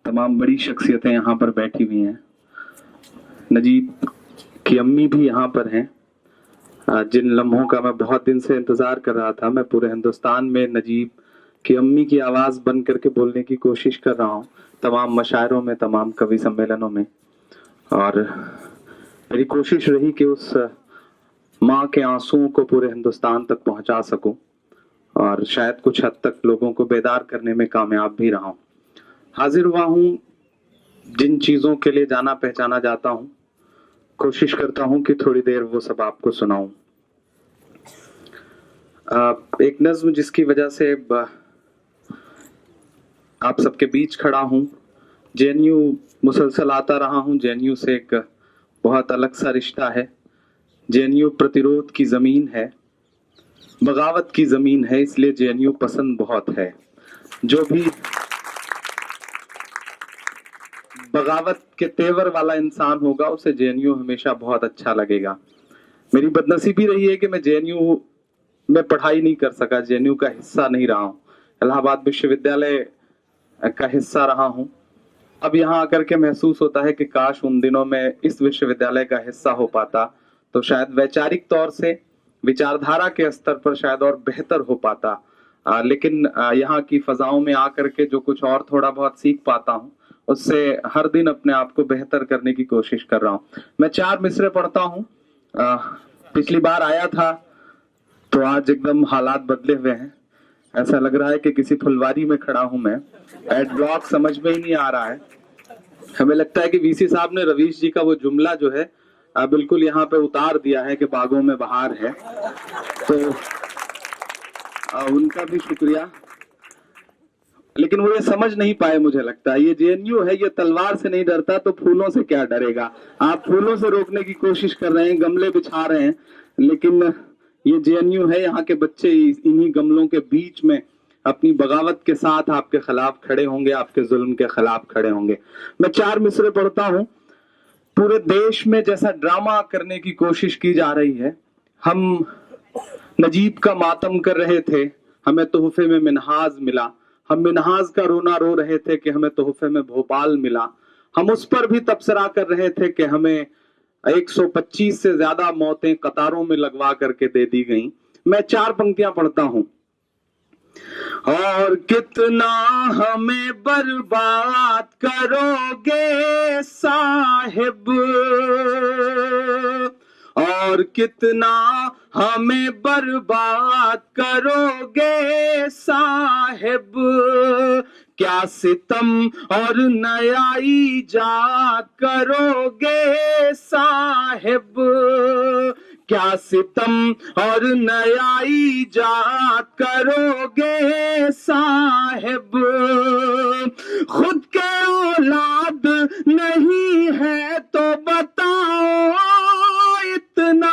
तमाम बड़ी शख्सियतें यहाँ पर बैठी हुई हैं। नजीब की अम्मी भी यहाँ पर हैं, जिन लम्हों का मैं बहुत दिन से इंतज़ार कर रहा था। मैं पूरे हिंदुस्तान में नजीब की अम्मी की आवाज़ बन करके बोलने की कोशिश कर रहा हूँ, तमाम मशायरों में, तमाम कवि सम्मेलनों में, और मेरी कोशिश रही कि उस माँ के आंसुओं को पूरे हिंदुस्तान तक पहुँचा सकूँ और शायद कुछ हद तक लोगों को बेदार करने में कामयाब भी रहा हूँ। हाजिर हुआ हूँ जिन चीज़ों के लिए जाना पहचाना जाता हूँ, कोशिश करता हूँ कि थोड़ी देर वो सब आपको सुनाऊं। एक नज्म जिसकी वजह से आप सबके बीच खड़ा हूँ। जेएनयू मुसलसल आता रहा हूँ, जेएनयू से एक बहुत अलग सा रिश्ता है। जेएनयू प्रतिरोध की ज़मीन है, बगावत की ज़मीन है, इसलिए जेएनयू पसंद बहुत है। जो भी बगावत के तेवर वाला इंसान होगा उसे जेएनयू हमेशा बहुत अच्छा लगेगा। मेरी बदनसीबी रही है कि मैं जेएनयू में पढ़ाई नहीं कर सका, जेएनयू का हिस्सा नहीं रहा हूँ, इलाहाबाद विश्वविद्यालय का हिस्सा रहा हूँ। अब यहाँ आकर के महसूस होता है कि काश उन दिनों में इस विश्वविद्यालय का हिस्सा हो पाता तो शायद वैचारिक तौर से, विचारधारा के स्तर पर शायद और बेहतर हो पाता। लेकिन यहाँ की फजाओं में आकर के जो कुछ और थोड़ा बहुत सीख पाता हूँ, उससे हर दिन अपने आप को बेहतर करने की कोशिश कर रहा हूँ। मैं 4 मिसरे पढ़ता हूँ। पिछली बार आया था तो आज एकदम हालात बदले हुए हैं। ऐसा लग रहा है कि किसी फुलवारी में खड़ा हूं मैं। एड ब्लॉक समझ में ही नहीं आ रहा है। हमें लगता है कि वीसी साहब ने रवीश जी का वो जुमला जो है बिल्कुल यहाँ पे उतार दिया है कि बागों में बहार है, तो उनका भी शुक्रिया। लेकिन वो ये समझ नहीं पाए, मुझे लगता है ये जेएनयू है, ये तलवार से नहीं डरता तो फूलों से क्या डरेगा। आप फूलों से रोकने की कोशिश कर रहे हैं, गमले बिछा रहे हैं, लेकिन ये जेएनयू है। यहाँ के बच्चे इन्हीं गमलों के बीच में अपनी बगावत के साथ आपके खिलाफ खड़े होंगे, आपके जुल्म के खिलाफ खड़े होंगे। मैं 4 मिसरे पढ़ता हूँ। पूरे देश में जैसा ड्रामा करने की कोशिश की जा रही है, हम नजीब का मातम कर रहे थे, हमें तोहफे में मिन्हाज मिला। हम मिन्हाज का रोना रो रहे थे कि हमें तोहफे में भोपाल मिला। हम उस पर भी तबसरा कर रहे थे कि हमें 125 से ज्यादा मौतें कतारों में लगवा करके दे दी गईं। मैं 4 पंक्तियां पढ़ता हूं। और कितना हमें बर्बाद करोगे साहिब, और कितना हमें बर्बाद करोगे साहिब, क्या सितम और नया ईजाद करोगे साहिब, क्या सितम और नया ईजाद करोगे साहिब। खुद के औलाद नहीं है तो बताओ इतना,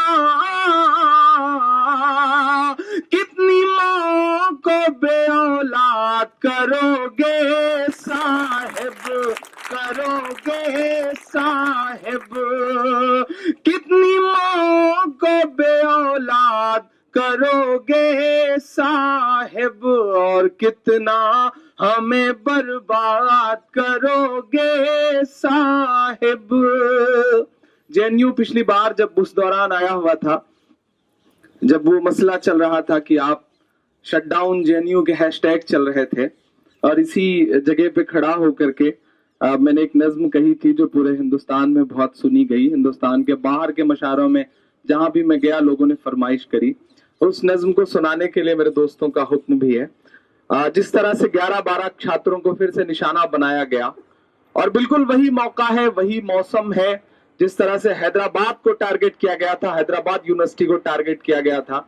कितनी माँ को बे औलाद करोगे साहिब, करोगे साहिब, कितनी माँ को बे औलाद करोगे साहिब, और कितना हमें बर्बाद करोगे साहिब। जेएनयू पिछली बार जब उस दौरान आया हुआ था, जब वो मसला चल रहा था कि आप शटडाउन जेएनयू के हैशटैग चल रहे थे, और इसी जगह पे खड़ा होकर के मैंने एक नज्म कही थी जो पूरे हिंदुस्तान में बहुत सुनी गई। हिंदुस्तान के बाहर के मशारों में जहां भी मैं गया लोगों ने फरमाइश करी। उस नज्म को सुनाने के लिए मेरे दोस्तों का हुक्म भी है। जिस तरह से 11-12 छात्रों को फिर से निशाना बनाया गया, और बिल्कुल वही मौका है, वही मौसम है जिस तरह से हैदराबाद को टारगेट किया गया था, हैदराबाद यूनिवर्सिटी को टारगेट किया गया था,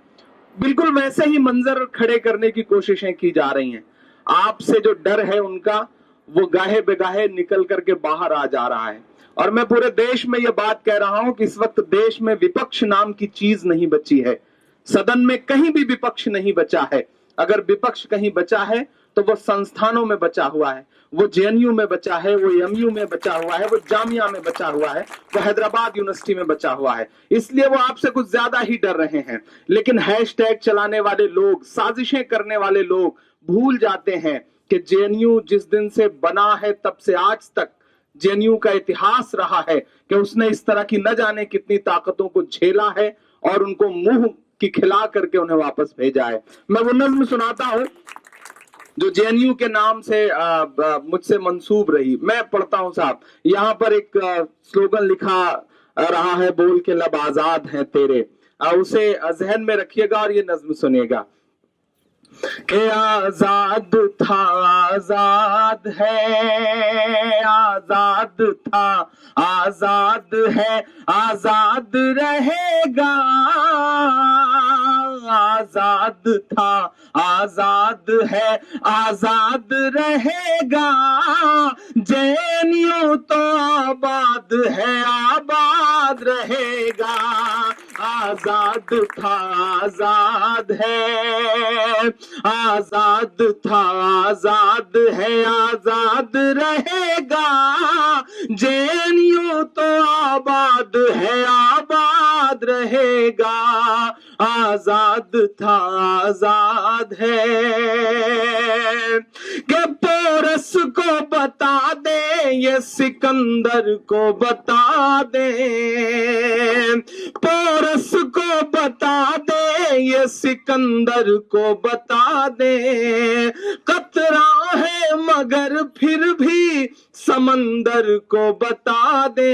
बिल्कुल वैसे ही मंजर खड़े करने की कोशिशें की जा रही हैं। आपसे जो डर है उनका, वो गाहे बेगाहे निकल करके बाहर आ जा रहा है। और मैं पूरे देश में ये बात कह रहा हूं कि इस वक्त देश में विपक्ष नाम की चीज नहीं बची है। सदन में कहीं भी विपक्ष नहीं बचा है। अगर विपक्ष कहीं बचा है तो वो संस्थानों में बचा हुआ है, वो जेएनयू में बचा है, वो एमयू में बचा हुआ है, वो जामिया में बचा हुआ है, वो हैदराबाद यूनिवर्सिटी में बचा हुआ है। इसलिए वो आपसे कुछ ज्यादा ही डर रहे हैं। लेकिन हैशटैग चलाने वाले लोग, साजिशें करने वाले लोग भूल जाते हैं کہ JNU जिस दिन से बना है तब से आज तक JNU का इतिहास रहा है कि उसने इस तरह की न जाने कितनी ताकतों को झेला है और उनको मुंह की खिला करके उन्हें वापस भेजा है। मैं वो नज्म सुनाता हूं जो JNU के नाम से मुझसे मंसूब रही। मैं पढ़ता हूं साहब। यहाँ पर एक स्लोगन लिखा रहा है, बोल के लब आजाद हैं तेरे, उसे जहन में रखिएगा और ये नज्म सुनिएगा कि आजाद था आजाद है, आजाद था आजाद है, आजाद रहेगा, आजाद था आजाद है, आजाद रहेगा, JNU तो आबाद है, आबाद रहेगा, आजाद था आजाद है, आजाद था आजाद है, आजाद रहेगा, JNU तो आबाद है, आबाद रहेगा, आजाद था आजाद है। कि पोरस को बता दे, ये सिकंदर को बता दे, पोरस को बता दे, ये सिकंदर को बता दे, कतरा है मगर फिर भी समंदर को बता दे,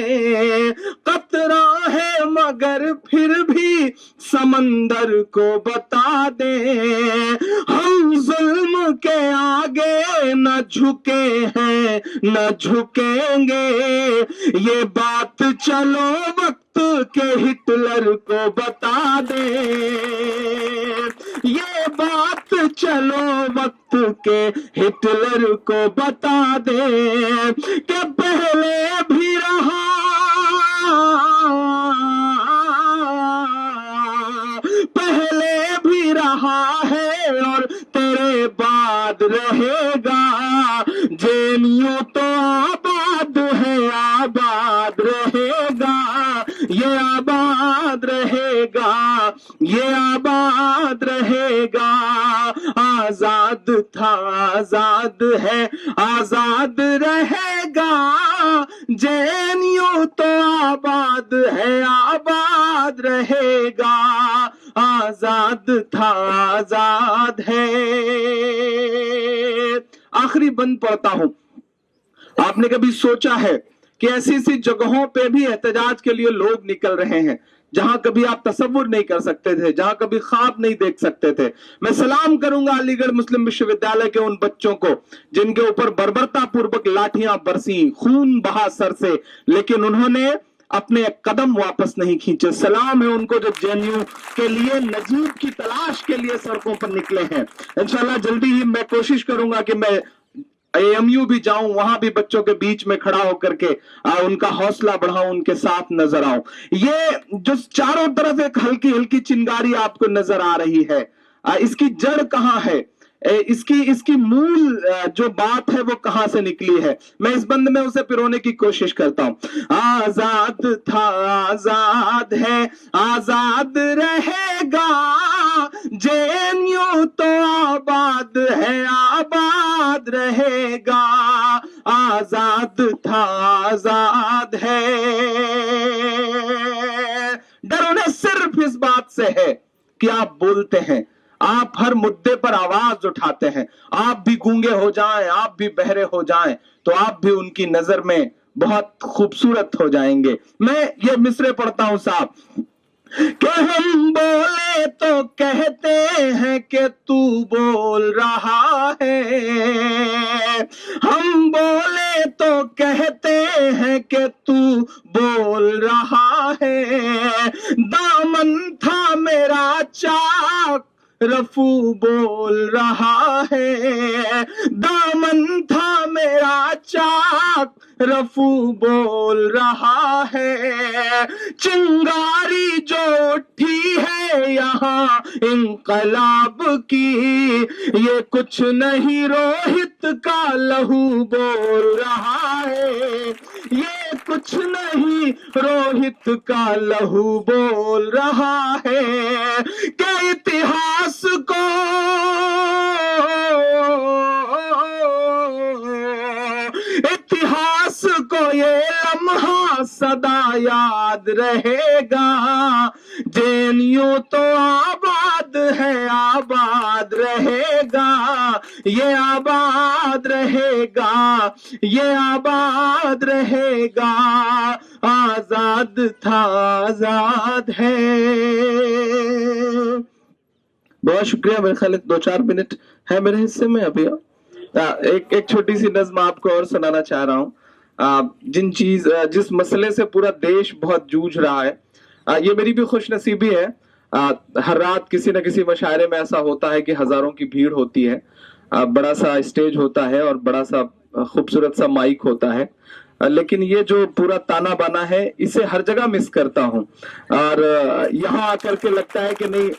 कतरा है मगर फिर भी समंदर को बता दे, हम जुल्म के आगे न झुके हैं न झुकेंगे, ये बात चलो वक्त के हिटलर को बता दे, ये बात चलो वक्त के हिटलर को बता दे, कि पहले भी रहा, पहले भी रहा है और तेरे बाद रहेगा, JNU तो आबाद है, आबाद रहेगा, ये आबाद रहेगा, ये आबाद रहेगा, आजाद था आजाद है, आजाद रहेगा, JNU तो आबाद है, आबाद रहेगा, आजाद था आजाद है। आखिरी बंद पढ़ता हूं। आपने कभी सोचा है कि ऐसी ऐसी जगहों पे भी एहतजाज के लिए लोग निकल रहे हैं जहां कभी आप तसव्वुर नहीं कर सकते थे, जहां कभी ख्वाब नहीं देख सकते थे। मैं सलाम करूंगा अलीगढ़ मुस्लिम विश्वविद्यालय के उन बच्चों को जिनके ऊपर बर्बरता पूर्वक लाठियां बरसी, खून बहा सर से, लेकिन उन्होंने अपने कदम वापस नहीं खींचे। सलाम है उनको जो JNU के लिए नजीब की तलाश के लिए सड़कों पर निकले हैं। इंशाल्लाह जल्दी ही मैं कोशिश करूंगा कि मैं AMU भी जाऊं, वहां भी बच्चों के बीच में खड़ा होकर के उनका हौसला बढ़ाऊं, उनके साथ नजर आऊं। ये जो चारों तरफ एक हल्की हल्की चिंगारी आपको नजर आ रही है, इसकी जड़ कहां है, इसकी मूल जो बात है वो कहां से निकली है, मैं इस बंद में उसे पिरोने की कोशिश करता हूं। आजाद था आजाद है, आजाद रहेगा, JNU तो आबाद है, आबाद रहेगा, आजाद था आजाद है। डर उन्हें सिर्फ इस बात से है कि आप बोलते हैं, आप हर मुद्दे पर आवाज उठाते हैं। आप भी गूंगे हो जाएं, आप भी बहरे हो जाएं, तो आप भी उनकी नजर में बहुत खूबसूरत हो जाएंगे। मैं ये मिसरे पढ़ता हूं साहब कि हम बोले तो कहते हैं कि तू बोल रहा है, हम बोले तो कहते हैं कि तू बोल रहा है, दामन था मेरा चाक रफू बोल रहा है, दामन था मेरा चाक रफू बोल रहा है, चिंगारी जो उठी है यहाँ इंकलाब की, ये कुछ नहीं रोहित का लहू बोल रहा है, ये कुछ नहीं रोहित का लहू बोल रहा है, कि इतिहास को सदा याद रहेगा। जेएनयू तो आबाद है, आबाद रहेगा, ये आबाद रहेगा, ये आबाद रहेगा, आजाद था आजाद है। बहुत शुक्रिया। मेरे ख्याल 2-4 मिनट है मेरे हिस्से में अभी। एक छोटी सी नज्म आपको और सुनाना चाह रहा हूँ। जिस मसले से पूरा देश बहुत जूझ रहा है, ये मेरी भी खुश नसीबी है। हर रात किसी न किसी मशायरे में ऐसा होता है कि हजारों की भीड़ होती है, बड़ा सा स्टेज होता है और बड़ा सा खूबसूरत सा माइक होता है, लेकिन ये जो पूरा ताना बाना है इसे हर जगह मिस करता हूँ। और यहाँ आकर के लगता है कि नहीं,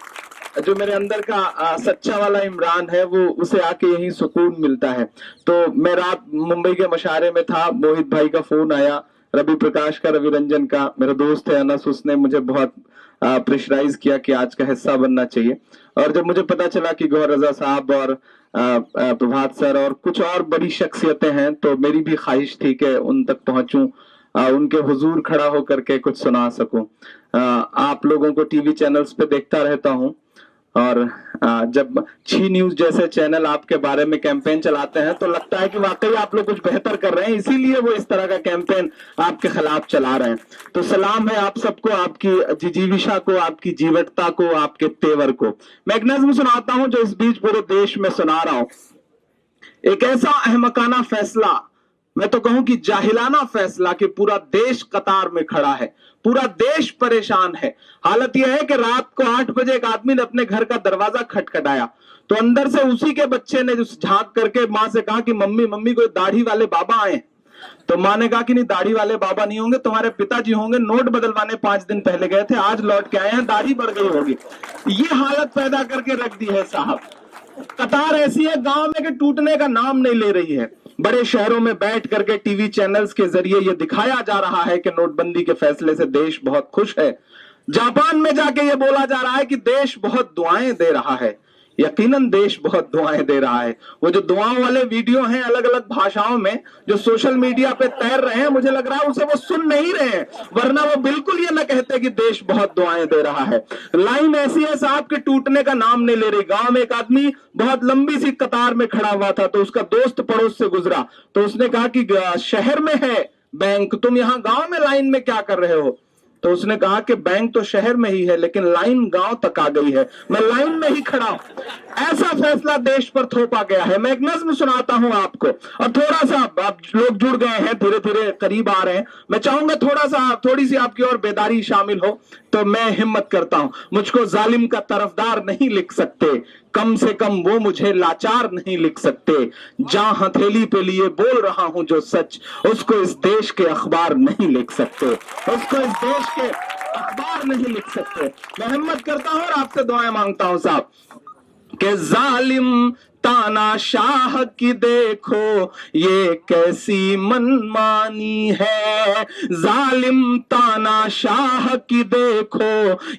जो मेरे अंदर का सच्चा वाला इमरान है वो उसे आके यहीं सुकून मिलता है। तो मैं रात मुंबई के मशारे में था, मोहित भाई का फोन आया, रवि प्रकाश का, रवि रंजन का, मेरा दोस्त है अनस, उसने मुझे बहुत प्रेशराइज किया कि आज का हिस्सा बनना चाहिए। और जब मुझे पता चला कि गौहर रजा साहब और प्रभात सर और कुछ और बड़ी शख्सियतें हैं, तो मेरी भी ख्वाहिश थी कि उन तक पहुंचूं, उनके हुजूर खड़ा होकर के कुछ सुना सकूं। आप लोगों को टीवी चैनल्स पे देखता रहता हूं, और जब छी न्यूज जैसे चैनल आपके बारे में कैंपेन चलाते हैं तो लगता है कि वाकई आप लोग कुछ बेहतर कर रहे हैं, इसीलिए वो इस तरह का कैंपेन आपके खिलाफ चला रहे हैं। तो सलाम है आप सबको, आपकी जिजीविशा को, आपकी जीवटता को, आपके तेवर को। मैं एक नज्म सुनाता हूं जो इस बीच पूरे देश में सुना रहा हूं। एक ऐसा अहमकाना फैसला, मैं तो कहूं कि जाहिलाना फैसला, कि पूरा देश कतार में खड़ा है, पूरा देश परेशान है। हालत यह है कि रात को 8 बजे एक आदमी ने अपने घर का दरवाजा खटखटाया, तो अंदर से उसी के बच्चे ने झांक करके माँ से कहा कि मम्मी मम्मी कोई दाढ़ी वाले बाबा आए। तो माँ ने कहा कि नहीं, दाढ़ी वाले बाबा नहीं होंगे, तुम्हारे पिताजी होंगे, नोट बदलवाने 5 दिन पहले गए थे, आज लौट के आए हैं, दाढ़ी बढ़ गई होगी। ये हालत पैदा करके रख दी है साहब। कतार ऐसी है गांव में कि टूटने का नाम नहीं ले रही है। बड़े शहरों में बैठ करके टीवी चैनल्स के जरिए ये दिखाया जा रहा है कि नोटबंदी के फैसले से देश बहुत खुश है। जापान में जाके ये बोला जा रहा है कि देश बहुत दुआएं दे रहा है। यकीनन देश बहुत दुआएं दे रहा है। वो जो दुआओं वाले वीडियो हैं अलग अलग भाषाओं में जो सोशल मीडिया पे तैर रहे हैं, मुझे लग रहा है उसे वो सुन नहीं रहे हैं, वरना वो बिल्कुल ये ना कहते कि देश बहुत दुआएं दे रहा है। लाइन ऐसी है साहब के टूटने का नाम नहीं ले रही। गांव में एक आदमी बहुत लंबी सी कतार में खड़ा हुआ था, तो उसका दोस्त पड़ोस से गुजरा, तो उसने कहा कि शहर में है बैंक, तुम यहाँ गांव में लाइन में क्या कर रहे हो? तो उसने कहा कि बैंक तो शहर में ही है लेकिन लाइन गांव तक आ गई है, मैं लाइन में ही खड़ा हूं। ऐसा फैसला देश पर थोपा गया है। मैं एक नज्म सुनाता हूं आपको, और थोड़ा सा आप लोग जुड़ गए हैं, धीरे धीरे करीब आ रहे हैं, मैं चाहूंगा थोड़ी सी आपकी और बेदारी शामिल हो, तो मैं हिम्मत करता हूं। मुझको जालिम का तरफदार नहीं लिख सकते, कम से कम वो मुझे लाचार नहीं लिख सकते। जहां हथेली पे लिए बोल रहा हूं जो सच, उसको इस देश के अखबार नहीं लिख सकते, उसको इस देश के अखबार नहीं लिख सकते। मैं हिम्मत करता हूं और आपसे दुआएं मांगता हूं साहब कि जालिम तानाशाह की देखो ये कैसी मनमानी है, जालिम तानाशाह की देखो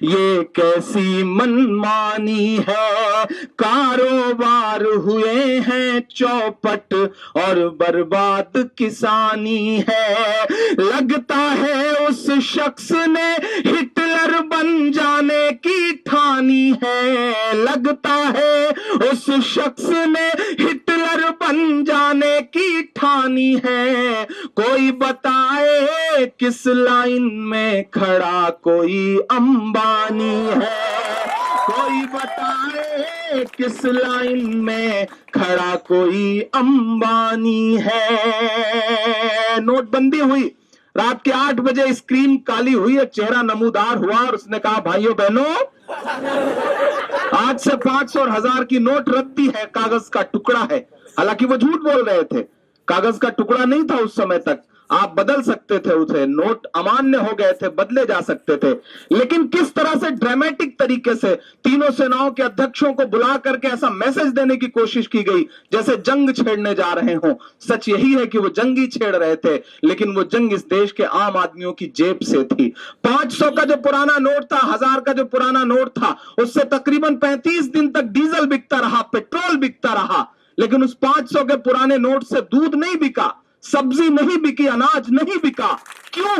ये कैसी मनमानी है। कारोबार हुए हैं चौपट और बर्बाद किसानी है। लगता है उस शख्स ने हिटलर बन जाने की ठानी है, लगता है उस शख्स ने हिटलर बन जाने की ठानी है। कोई बताए किस लाइन में खड़ा कोई अंबानी है, कोई बताए किस लाइन में खड़ा कोई अंबानी है। नोटबंदी हुई, रात के 8 बजे स्क्रीन काली हुई, एक चेहरा नमूदार हुआ और उसने कहा भाइयों बहनों आज से 500 और 1000 की नोट रद्दी है, कागज का टुकड़ा है। हालांकि वो झूठ बोल रहे थे, कागज का टुकड़ा नहीं था उस समय तक, आप बदल सकते थे उसे, नोट अमान्य हो गए थे, बदले जा सकते थे। लेकिन किस तरह से ड्रामेटिक तरीके से तीनों सेनाओं के अध्यक्षों को बुला करके ऐसा मैसेज देने की कोशिश की गई जैसे जंग छेड़ने जा रहे हो। सच यही है कि वो जंग ही छेड़ रहे थे, लेकिन वो जंग इस देश के आम आदमियों की जेब से थी। 500 का जो पुराना नोट था, 1000 का जो पुराना नोट था, उससे तकरीबन 35 दिन तक डीजल बिकता रहा, पेट्रोल बिकता रहा, लेकिन उस 500 के पुराने नोट से दूध नहीं बिका, सब्जी नहीं बिकी, अनाज नहीं बिका। क्यों?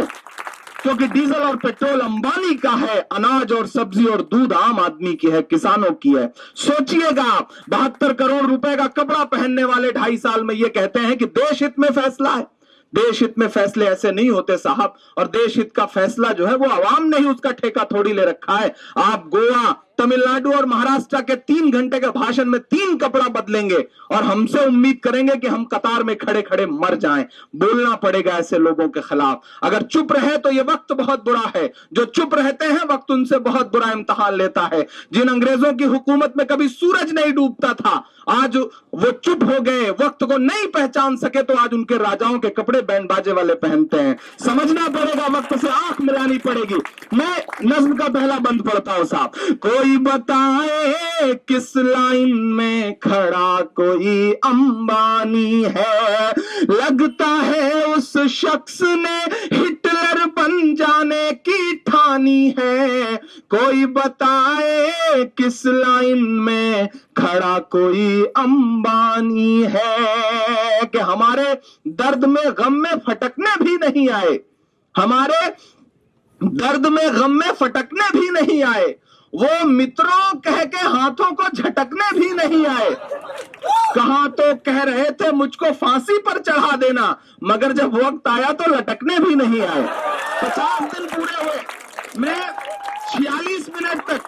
क्योंकि डीजल और पेट्रोल अंबानी का है, अनाज और सब्जी और दूध आम आदमी की है, किसानों की है। सोचिएगा, 72 करोड़ रुपए का कपड़ा पहनने वाले 2.5 साल में ये कहते हैं कि देश हित में फैसला है। देश हित में फैसले ऐसे नहीं होते साहब, और देश हित का फैसला जो है वो आवाम ने ही उसका ठेका थोड़ी ले रखा है। आप गोवा, तमिलनाडु और महाराष्ट्र के 3 घंटे के भाषण में 3 कपड़ा बदलेंगे और हमसे उम्मीद करेंगे कि हम कतार में खड़े खड़े मर जाएं। बोलना पड़ेगा ऐसे लोगों के खिलाफ। अगर चुप रहे तो ये वक्त बहुत बुरा है, जो चुप रहते हैं वक्त उनसे बहुत बुरा इम्तिहान लेता है। जिन अंग्रेजों की हुकूमत में कभी सूरज नहीं डूबता था, आज वो चुप हो गए, वक्त को नहीं पहचान सके, तो आज उनके राजाओं के कपड़े बैंड बाजे वाले पहनते हैं। समझना पड़ेगा, वक्त से आंख मिलानी पड़ेगी। मैं नज्म का पहला बंद पढ़ता हूं साहब। कोई बताए किस लाइन में खड़ा कोई अंबानी है, लगता है उस शख्स ने हिटलर बन जाने की ठानी है। कोई बताए किस लाइन में खड़ा कोई अंबानी है, कि हमारे दर्द में गम में फटकने भी नहीं आए, हमारे दर्द में गम में फटकने भी नहीं आए, वो मित्रों कह के हाथों को झटकने भी नहीं आए। कहां तो कह रहे थे मुझको फांसी पर चढ़ा देना, मगर जब वक्त आया तो लटकने भी नहीं आए। 50 दिन पूरे हुए, मैं 46 मिनट तक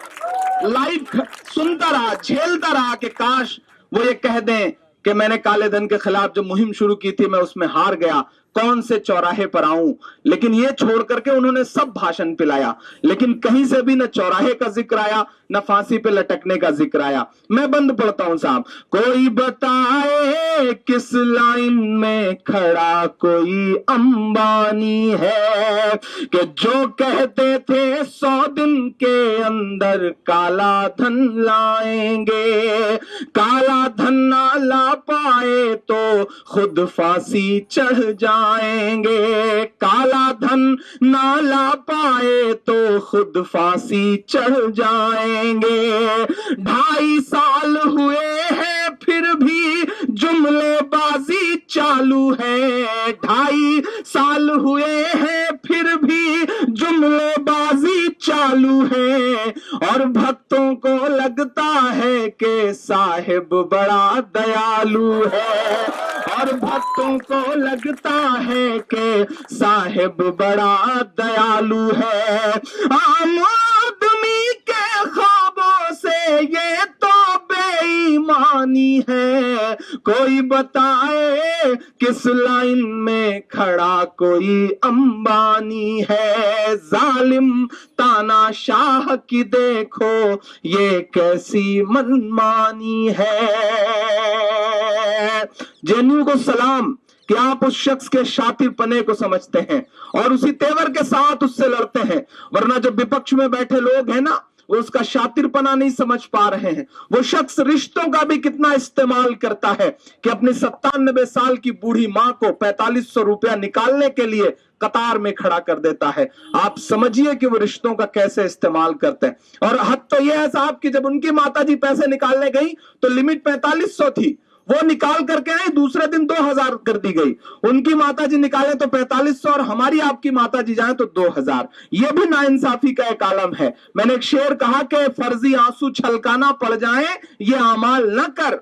लाइव सुनता रहा, झेलता रहा कि काश वो ये कह दें कि मैंने काले धन के खिलाफ जो मुहिम शुरू की थी मैं उसमें हार गया, कौन से चौराहे पर आऊं। लेकिन ये छोड़ करके उन्होंने सब भाषण पिलाया, लेकिन कहीं से भी न चौराहे का जिक्र आया, न फांसी पे लटकने का जिक्र आया। मैं बंद पढ़ता हूं साहब। कोई बताए किस लाइन में खड़ा कोई अंबानी है, कि जो कहते थे 100 दिन के अंदर काला धन लाएंगे, काला धन ना ला पाए तो खुद फांसी चढ़ जाएंगे, काला धन ना ला पाए तो खुद फांसी चढ़ जाएंगे। 2.5 साल हुए हैं फिर भी जुमलेबाजी चालू है, 2.5 साल हुए हैं फिर भी जुमलेबाजी चालू है, और भक्तों को लगता है कि साहिब बड़ा दयालु है, और भक्तों को लगता है कि साहिब बड़ा दयालु है। आम आदमी के ख्वाबों से ये तो बेईमानी है, कोई बताए किस लाइन में खड़ा कोई अंबानी है। जालिम तानाशाह की देखो ये कैसी मनमानी है। जेएनयू को सलाम कि आप उस शख्स के शातिर पने को समझते हैं और उसी तेवर के साथ उससे लड़ते हैं, वरना जो विपक्ष में बैठे लोग हैं ना, वो उसका शातिरपना नहीं समझ पा रहे हैं। वो शख्स रिश्तों का भी कितना इस्तेमाल करता है कि अपनी 97 साल की बूढ़ी मां को 4500 रुपया निकालने के लिए कतार में खड़ा कर देता है। आप समझिए कि वो रिश्तों का कैसे इस्तेमाल करते हैं। और हद तो यह है साहब कि जब उनकी माताजी पैसे निकालने गई तो लिमिट 4500 थी, वो निकाल करके आई, दूसरे दिन 2000 कर दी गई। उनकी माताजी निकाले तो 4500 और हमारी आपकी माताजी जाए तो 2000। ये भी नाइंसाफी का एक आलम है। मैंने एक शेर कहा कि फर्जी आंसू छलकाना पड़ जाए ये अमाल न कर,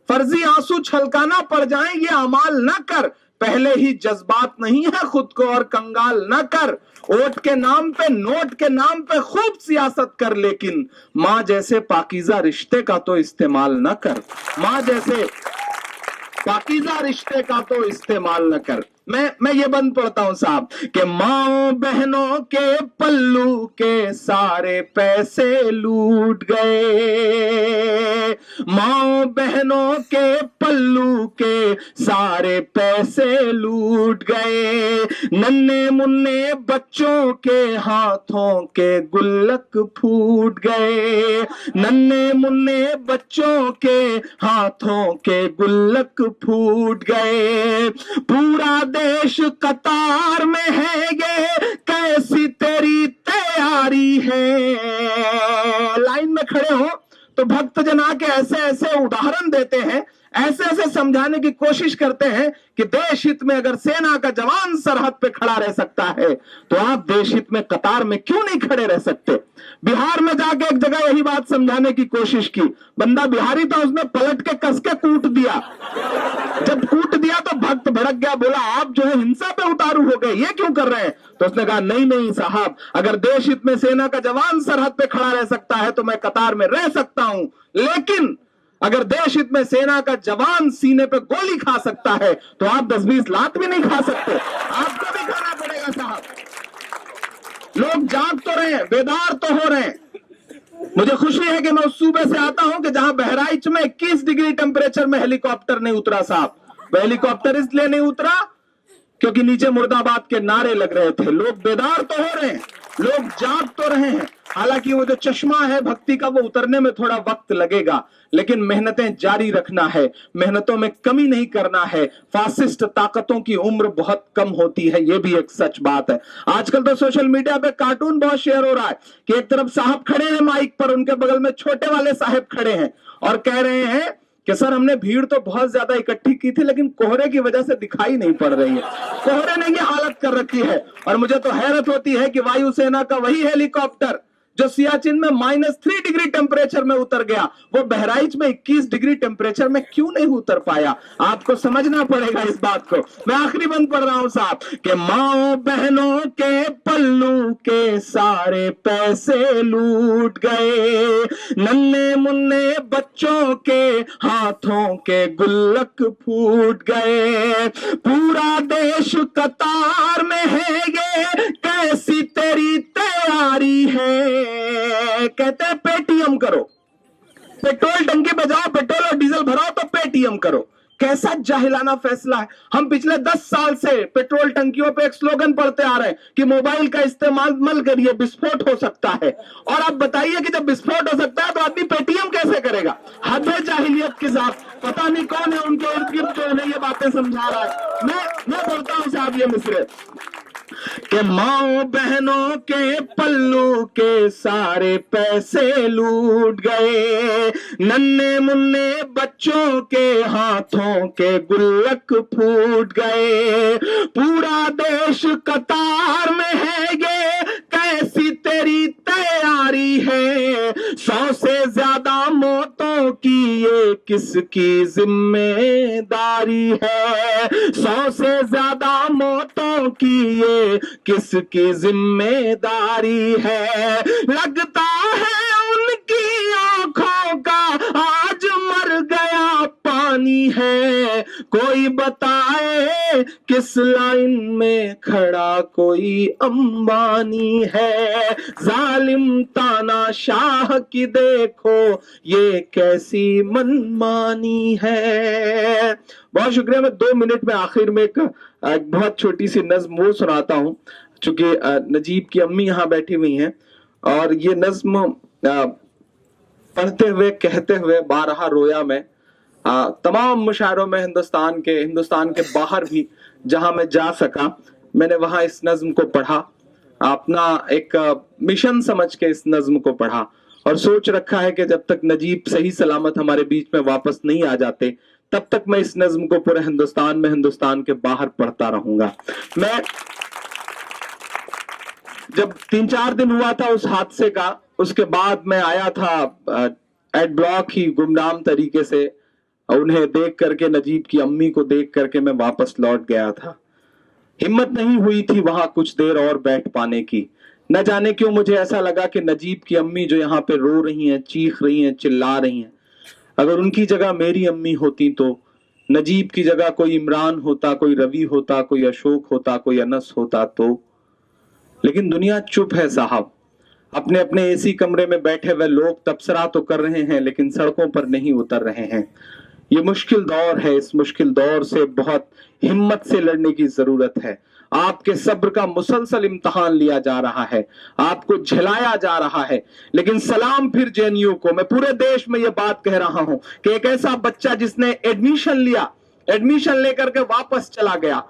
फर्जी आंसू छलकाना पड़ जाए ये अमाल न कर, पहले ही जज्बात नहीं है खुद को और कंगाल न कर। वोट के नाम पे, नोट के नाम पे खूब सियासत कर, लेकिन मां जैसे पाकीज़ा रिश्ते का तो इस्तेमाल न कर, मां जैसे पाकीज़ा रिश्ते का तो इस्तेमाल न कर। मैं ये बंद पढ़ता हूं साहब कि माओ बहनों के पल्लू के सारे पैसे लूट गए, माओ बहनों के पल्लू के सारे पैसे लूट गए, नन्हे मुन्ने बच्चों के हाथों के गुल्लक फूट गए, नन्हे मुन्ने बच्चों के हाथों के गुल्लक फूट गए, पूरा देश कतार में है ये कैसी तेरी तैयारी है। लाइन में खड़े हो तो भक्त जना के ऐसे ऐसे उदाहरण देते हैं, ऐसे ऐसे समझाने की कोशिश करते हैं कि देश हित में अगर सेना का जवान सरहद पे खड़ा रह सकता है तो आप देश हित में कतार में क्यों नहीं खड़े रह सकते। बिहार में जाके एक जगह यही बात समझाने की कोशिश की, बंदा बिहारी था, उसने पलट के कस के कूट दिया। जब कूट दिया तो भक्त भड़क गया, बोला आप जो है हिंसा पे उतारू हो गए, ये क्यों कर रहे हैं। तो उसने कहा नहीं नहीं साहब, अगर देश हित में सेना का जवान सरहद पे खड़ा रह सकता है तो मैं कतार में रह सकता हूं, लेकिन अगर देश हित में सेना का जवान सीने पे गोली खा सकता है तो आप 10-20 लात भी नहीं खा सकते, आपको भी खाना पड़ेगा साहब। लोग जाग तो रहे हैं, बेदार तो हो रहे हैं। मुझे खुशी है कि मैं उस सूबे से आता हूं कि जहां बहराइच में 21 डिग्री टेम्परेचर में हेलीकॉप्टर नहीं उतरा साहब। वो हेलीकॉप्टर इसलिए नहीं उतरा क्योंकि नीचे मुर्दाबाद के नारे लग रहे थे। लोग बेदार तो हो रहे हैं, लोग जाग तो रहे हैं। हालांकि वो जो चश्मा है भक्ति का वो उतरने में थोड़ा वक्त लगेगा, लेकिन मेहनतें जारी रखना है, मेहनतों में कमी नहीं करना है। फासिस्ट ताकतों की उम्र बहुत कम होती है, ये भी एक सच बात है। आजकल तो सोशल मीडिया पे कार्टून बहुत शेयर हो रहा है कि एक तरफ साहब खड़े हैं माइक पर, उनके बगल में छोटे वाले साहब खड़े हैं और कह रहे हैं कि सर हमने भीड़ तो बहुत ज्यादा इकट्ठी की थी लेकिन कोहरे की वजह से दिखाई नहीं पड़ रही है। कोहरे ने ये हालत कर रखी है। और मुझे तो हैरत होती है कि वायुसेना का वही हेलीकॉप्टर जो सियाचिन में -3 डिग्री टेम्परेचर में उतर गया, वो बहराइच में 21 डिग्री टेम्परेचर में क्यों नहीं उतर पाया। आपको समझना पड़ेगा इस बात को। मैं आखिरी बंद पढ़ रहा हूं साहब कि माओ बहनों के पल्लू के सारे पैसे लूट गए, नन्हे मुन्ने बच्चों के हाथों के गुल्लक फूट गए, पूरा देश कतार में है, ये कैसी तेरी तैयारी है। कहते हैं पेटीएम करो, पेट्रोल टंकी पे जाओ, पेट्रोल और डीजल भराओ तो पेटीएम करो। कैसा जाहिलाना फैसला है। हम पिछले 10 साल से पेट्रोल टंकियों पे एक स्लोगन पढ़ते आ रहे हैं कि मोबाइल का इस्तेमाल मत करिए, विस्फोट हो सकता है। और आप बताइए कि जब विस्फोट हो सकता है तो आदमी पेटीएम कैसे करेगा। हद है जाहिलियत के साथ। पता नहीं कौन है उनके इर्द गिर्द जो उन्हें ये बातें समझा रहा है। मैं बोलता हूं साहब ये मिसरे कि माओ बहनों के पल्लू के सारे पैसे लूट गए, नन्हे मुन्ने बच्चों के हाथों के गुल्लक फूट गए, पूरा देश कतार में है, ये कैसी तेरी तैयारी है। 100 से ज्यादा मौतों की ये किसकी जिम्मेदारी है, 100 से ज्यादा मौतों की ये किसकी जिम्मेदारी है। लगता है उनकी आंखों का आज मर गया पानी है, कोई बताए किस लाइन में खड़ा कोई अंबानी है। जालिम तानाशाह की देखो ये कैसी मनमानी है। बहुत शुक्रिया। मैं 2 मिनट में आखिर में एक बहुत छोटी सी नज्म वो सुनाता हूँ, चूंकि नजीब की अम्मी यहाँ बैठी हुई हैं और ये नज्म पढ़ते हुए कहते हुए बारहा रोया मैं। तमाम मुशायरों में हिंदुस्तान के बाहर भी जहां मैं जा सका मैंने वहां इस नज्म को पढ़ा, अपना एक मिशन समझ के इस नज्म को पढ़ा और सोच रखा है कि जब तक नजीब सही सलामत हमारे बीच में वापस नहीं आ जाते तब तक मैं इस नज्म को पूरे हिंदुस्तान में, हिंदुस्तान के बाहर पढ़ता रहूंगा। मैं जब 3-4 दिन हुआ था उस हादसे का, उसके बाद मैं आया था एड ब्लॉक ही गुमनाम तरीके से, उन्हें देख करके, नजीब की अम्मी को देख करके मैं वापस लौट गया था। हिम्मत नहीं हुई थी वहां कुछ देर और बैठ पाने की। न जाने क्यों मुझे ऐसा लगा कि नजीब की अम्मी जो यहाँ पे रो रही हैं, चीख रही हैं, चिल्ला रही हैं, अगर उनकी जगह मेरी अम्मी होती तो, नजीब की जगह कोई इमरान होता, कोई रवि होता, कोई अशोक होता, कोई अनस होता तो। लेकिन दुनिया चुप है साहब। अपने अपने एसी कमरे में बैठे हुए लोग तबसरा तो कर रहे हैं लेकिन सड़कों पर नहीं उतर रहे हैं। ये मुश्किल दौर है, इस मुश्किल दौर से बहुत हिम्मत से लड़ने की जरूरत है। आपके सब्र का मुसलसल इम्तिहान लिया जा रहा है, आपको झेलाया जा रहा है। लेकिन सलाम फिर जेएनयू को। मैं पूरे देश में ये बात कह रहा हूं कि एक ऐसा बच्चा जिसने एडमिशन लिया ایڈمیشن لے کر کے واپس چلا گیا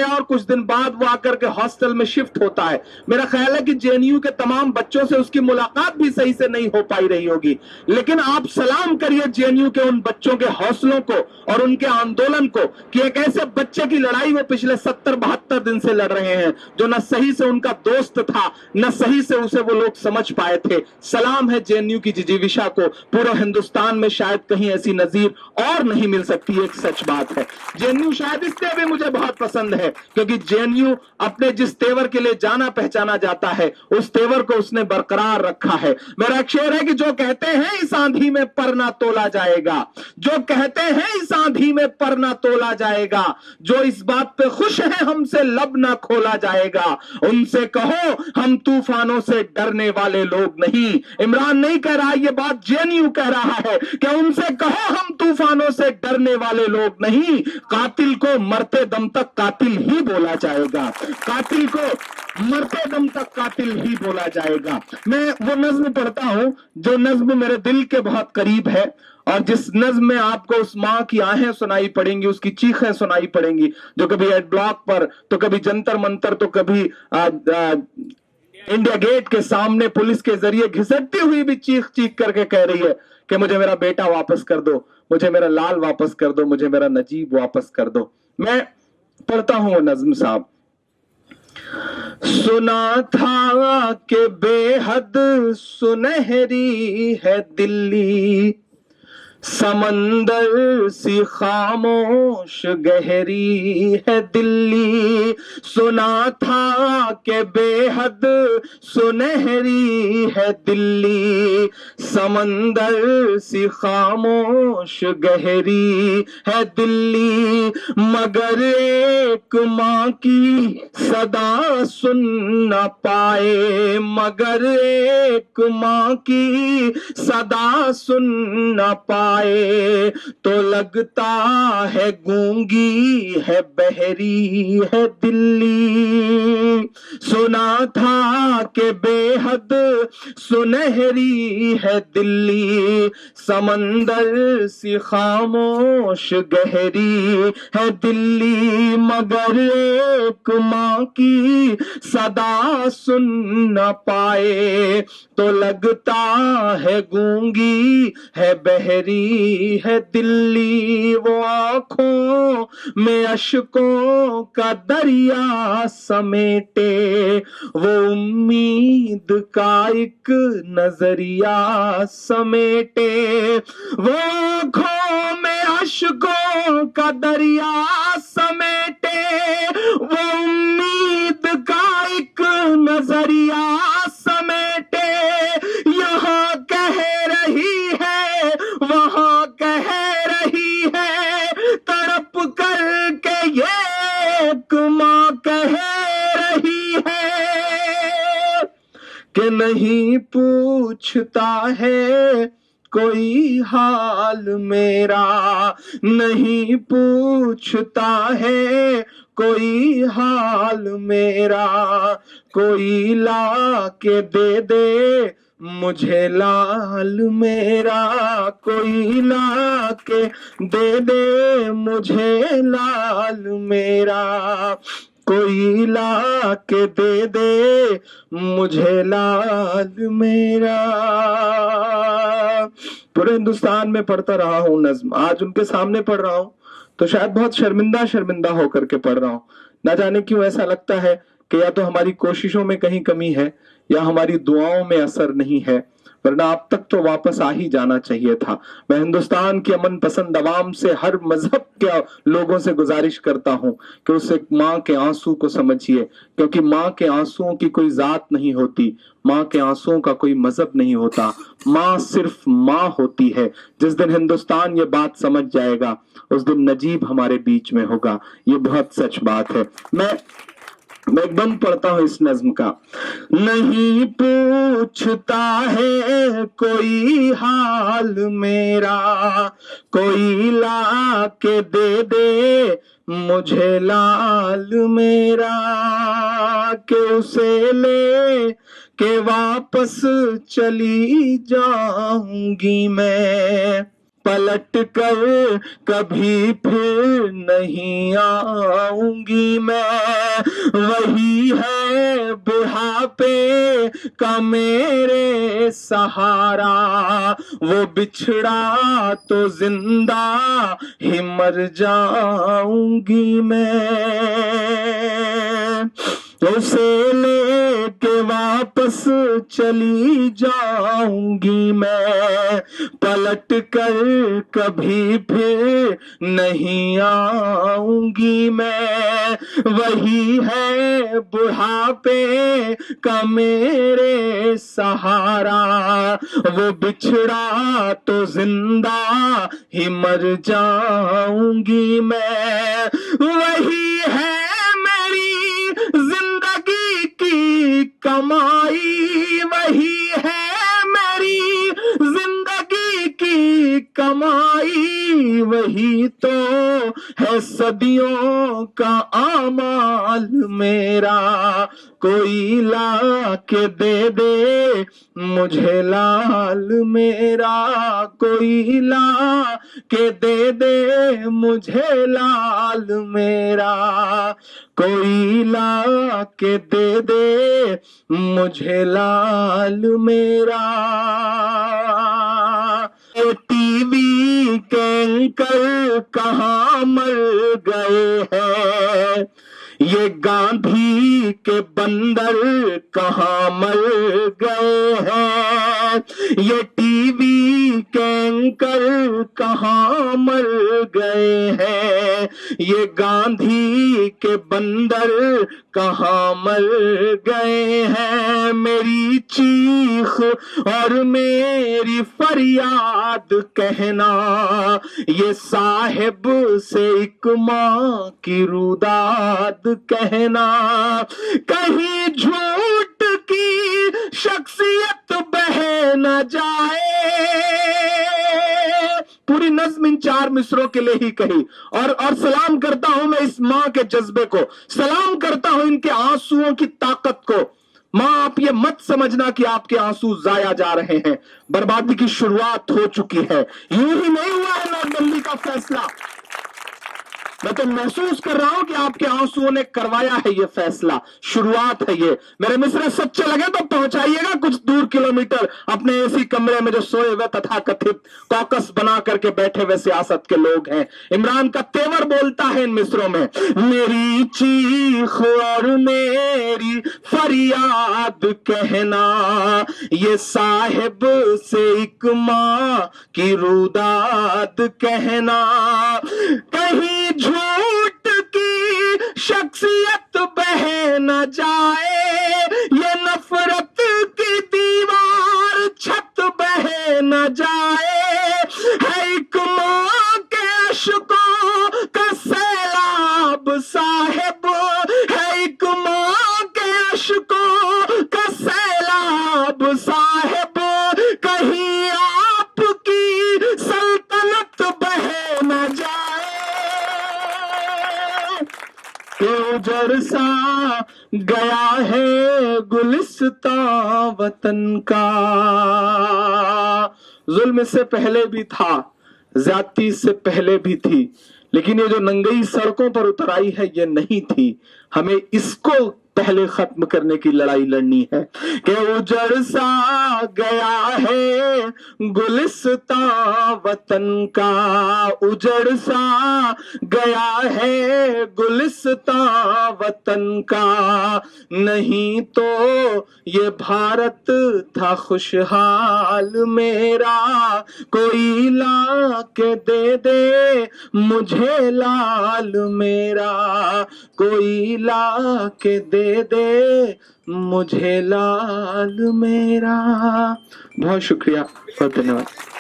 اور کچھ دن بعد وہ آ کر کے ہاسٹل میں شفٹ ہوتا ہے. میرا خیال ہے کہ جے این یو کے تمام بچوں سے اس کی ملاقات بھی صحیح سے نہیں ہو پائی رہی ہوگی, لیکن آپ سلام کریے جے این یو کے ان بچوں کے حوصلوں کو اور ان کے آندولن کو کہ ایک ایسے بچے کی لڑائی وہ پچھلے 70-72 دن سے لڑ رہے ہیں جو نہ صحیح سے ان کا دوست تھا نہ صحیح سے اسے وہ لوگ سمجھ پائے تھے. سلام ہے جے این یو کی ججیویشا کو, پورے ہندوستان میں شاید کہیں ایسی نظیر اور نہیں مل سکتی. ایک سچ بات ہے, جے این یو شاید اس لیے بھی مجھے بہت پسند ہے کیونکہ جے این یو اپنے جس تیور کے لیے جانا پہچانا جاتا ہے اس تیور کو اس نے برقرار رکھا ہے. میرا ایک شعر ہے کہ جو کہتے ہیں اس آندھی میں پر نہ تولا جائے گا, جو کہتے ہیں اس آندھی میں پر نہ تولا جائے گا, جو اس بات پہ خوش ہیں ہم سے لب نہ کھولا جائے گا, ان سے کہو ہم طوفانوں سے ڈرنے والے لوگ نہیں. عمران نہیں کہہ رہا, یہ بات جے این یو کہہ رہا ہے کہ ان سے کہو ہم طوفانوں سے ڈرنے والے لوگ نہیں. قاتل کو مرتے دم تک قاتل ہی بولا جائے گا, قاتل کو مرتے دم تک قاتل ہی بولا جائے گا. میں وہ نظم پڑھتا ہوں جو نظم میرے دل کے بہت قریب ہے, اور جس نظم میں آپ کو اس ماں کی آہیں سنائی پڑیں گی, اس کی چیخیں سنائی پڑیں گی, جو کبھی ایڈ بلاک پر تو کبھی جنتر منتر تو کبھی انڈیا گیٹ کے سامنے پولیس کے ذریعے گھسٹتی ہوئی بھی چیخ چیخ کر کے کہہ رہی ہے کہ مجھے میرا بیٹا واپس کر دو, مجھے میرا لال واپس کر دو, مجھے میرا نجیب واپس کر دو. میں پڑھتا ہوں وہ نظم صاحب. سنا تھا کہ بے حد سنہری ہے دلی, سمندر سی خاموش گہری ہے دلی. سنا تھا کہ بے حد سنہری ہے دلی, سمندر سی خاموش گہری ہے دلی, مگر ایک ماں کی صدا سن نہ پائے, مگر ایک ماں کی صدا سن نہ پائے, تو لگتا ہے گونگی ہے بہری ہے دلی. سنا تھا کہ بے حد سنہری ہے دلی, سمندر سی خاموش گہری ہے دلی, مگر ایک ماں کی صدا سن نہ پائے, تو لگتا ہے گونگی ہے بہری ہے دلی. وہ آنکھوں میں اشکوں کا دریا سمیٹے, وہ امید کا ایک نظریہ سمیٹے, وہ آنکھوں میں اشکوں کا دریا سمیٹے, وہ امید کا ایک نظریہ سمیٹے. یہاں کہہ رہی ہے وہاں کہہ رہی ہے, تڑپ کر کے یہ ایک ماں کہہ رہی ہے کہ نہیں پوچھتا ہے کوئی حال میرا, نہیں پوچھتا ہے کوئی حال میرا, کوئی لا کے دے دے مجھے لال میرا, کوئی لا کے دے دے مجھے لال میرا, کوئی لا کے دے دے مجھے لال میرا. پورے ہندوستان میں پڑھتا رہا ہوں نظم, آج ان کے سامنے پڑھ رہا ہوں تو شاید بہت شرمندہ ہو کر کے پڑھ رہا ہوں. نہ جانے کیوں ایسا لگتا ہے کہ یا تو ہماری کوششوں میں کہیں کمی ہے یا ہماری دعاؤں میں اثر نہیں ہے, ورنہ اب تک تو واپس آ ہی جانا چاہیے تھا. میں ہندوستان کی امن پسند عوام سے, ہر مذہب کے لوگوں سے گزارش کرتا ہوں کہ اس ایک ماں کے آنسو کو سمجھیے, کیونکہ ماں کے آنسوؤں کی کوئی ذات نہیں ہوتی, ماں کے آنسوؤں کا کوئی مذہب نہیں ہوتا, ماں صرف ماں ہوتی ہے. جس دن ہندوستان یہ بات سمجھ جائے گا اس دن نجیب ہمارے بیچ میں ہوگا, یہ بہت سچ بات ہے. میں ایک بند پڑھتا ہوں اس نظم کا. نہیں پوچھتا ہے کوئی حال میرا, کوئی لا کے دے دے مجھے لال میرا, کہ اسے لے کہ واپس چلی جاؤں گی میں, پلٹ کر کبھی پھر نہیں آؤں گی میں، وہی ہے بڑھاپے کا میرے سہارا، وہ بچھڑا تو زندہ ہی مر جاؤں گی میں، اسے لے کے واپس چلی جاؤں گی میں، پلٹ کر کبھی پھر نہیں آؤں گی میں، وہی ہے بڑھاپے کا میرے سہارا، وہ بچھڑا تو زندہ ہی مر جاؤں گی میں، وہی ہے میری زندگی کی کمائی، وہی ہے میری زندگی کی کمائی، وہی تو ہے صدیوں کا اعمال میرا، کوئی لا کے دے دے مجھے لال میرا، کوئی لا کے دے دے مجھے لال میرا، کوئی لا کے دے دے مجھے لال میرا۔ ٹی وی کے اینکر کہاں مر گئے ہیں، یہ گاندھی کے بندر کہاں مر گئے ہیں، یہ ٹی وی کے اینکر کہاں مر گئے ہیں، یہ گاندھی کے بندر کہاں مر گئے ہیں، میری چیخ اور میری فریاد کہنا، یہ صاحب سے ایک ماں کی روداد کہنا، کہیں جھوٹ کی شخصیت بہہ نہ جائے، پوری نظم ان 4 مصروں کے لئے ہی کہی، اور سلام کرتا ہوں میں اس ماں کے جذبے کو، سلام کرتا ہوں ان کے آنسوؤں کی طاقت کو۔ ماں آپ یہ مت سمجھنا کہ آپ کے آنسو ضائع جا رہے ہیں، بربادی کی شروعات ہو چکی ہے، یوں ہی نہیں ہوا ہے نوٹ بندی کا فیصلہ، میں تو محسوس کر رہا ہوں کہ آپ کے آنسوؤں نے کروایا ہے یہ فیصلہ، شروعات ہے یہ۔ میرے مصرے سچے لگے تو پہنچائیے گا کچھ دور کلومیٹر اپنے اسی کمرے میں جو سوئے ہوئے تتھا کتھت کوکس بنا کر کے بیٹھے ہوئے سیاست کے لوگ ہیں۔ عمران کا تیور بولتا ہے ان مصروں میں، میری چیخ اور میری فریاد کہنا، یہ صاحب سے ایک ماں کی روداد کہنا، کہیں جھوٹ کی شخصیت بہہ نہ جائے، یہ نفرت کی دیوار چھت بہہ نہ جائے، ہے ایک ماں کے اشکوں کا سیلاب صاحب، ہے ایک ماں کے اشکوں کا سیلاب صاحب، کہیں آپ کی سلطنت بہہ نہ جائے، کہ اجڑ سا گیا ہے گلستاں وطن کا۔ ظلم اس سے پہلے بھی تھا، زیادتی اس سے پہلے بھی تھی، لیکن یہ جو ننگئی سڑکوں پر اتر آئی ہے یہ نہیں تھی، ہمیں اس کو پہلے ختم کرنے کی لڑائی لڑنی ہے، کہ اجڑ سا گیا ہے گلستاں وطن کا، اجڑ سا گیا ہے گلستاں وطن کا، نہیں تو یہ بھارت تھا خوشحال میرا، کوئی لا کے دے دے مجھے لال میرا، کوئی لا کے دے دے مجھے لال میرا۔ بہت شکریہ، بہت دھنیہ واد۔